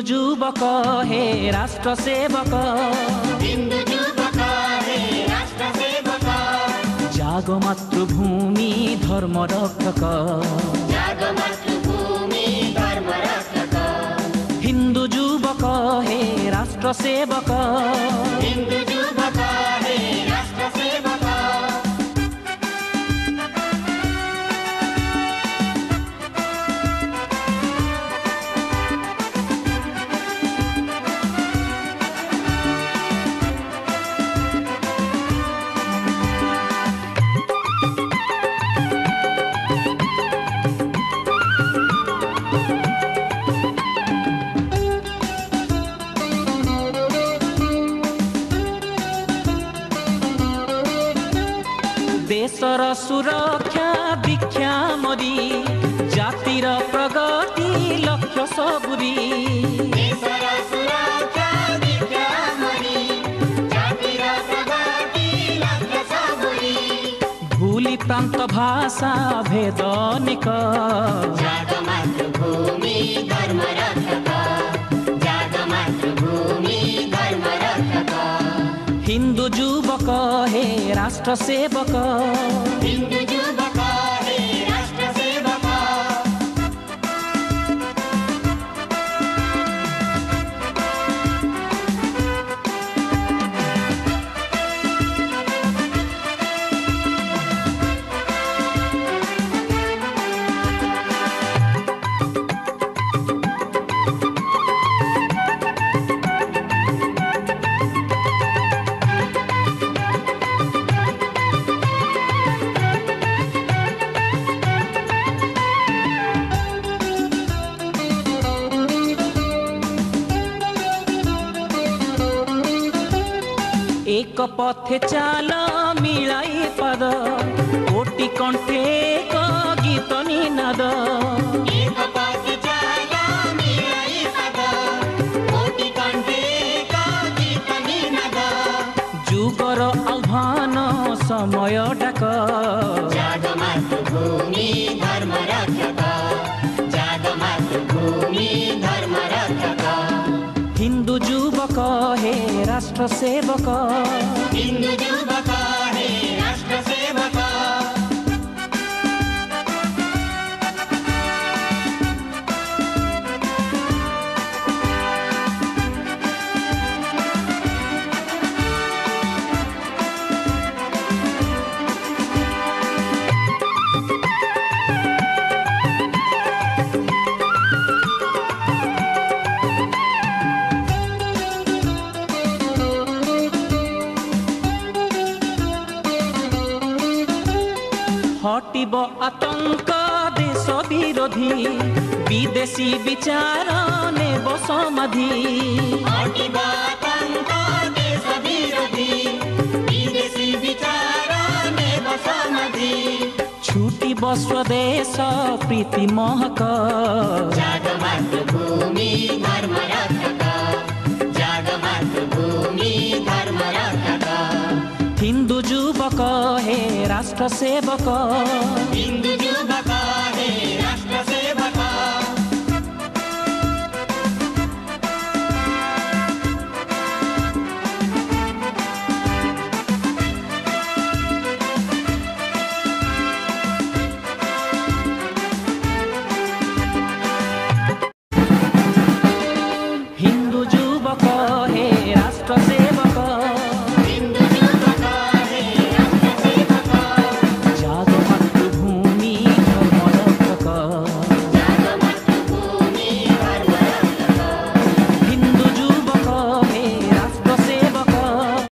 युवक हे राष्ट्र सेवक, हिंदू युवक हे राष्ट्र सेवक, जाग मातृभूमि धर्म रक्षक, जाग मातृभूमि धर्म रक्षक, हिंदू युवक हे राष्ट्र सेवक, हिंदू युवक हे राष्ट्र सेवक। देशर सुरक्षा दीक्षा मरी, जातिर प्रगति लक्ष्य सबुरी, देशर सुरक्षा दीक्षा मरी, जातिर प्रगति लक्ष्य सबुरी, भूली प्रांत भाषा भेद निक, जाग मातृभूमि धर्म रक्षक, जाग मातृभूमि धर्म रक्षक, हिंदू युवक हे राष्ट्र सेवक, हिंदू युवक हे राष्ट्र सेवक। एक पथे चाल मिलाई पद, कोटि कंठे एक गीत निनाद, एक पथ चाल मिलाई पद, कोटि कंठे एक गीत निनाद, जुगर आह्वान समय डाक, जाग मातृभूमि धर्म रक्षक, जाग मातृभूमि धर्म रक्षक, हिंदू युवक हे राष्ट्र सेवक, हिंदू युवक हे राष्ट्र सेवक। हटिब आतंक देश विरोधी, विदेशी विचार नेब समाधि, हटिब आतंक देश विरोधी, विदेशी विचार नेब समाधि, छुटिब स्वदेश प्रीति महक, जाग मातृभूमि धर्म रक्षक, जाग मातृभूमि धर्म रक्षक, हिंदू युवक हे राष्ट्र सेवक, हिंदू युवक हे राष्ट्र सेवक।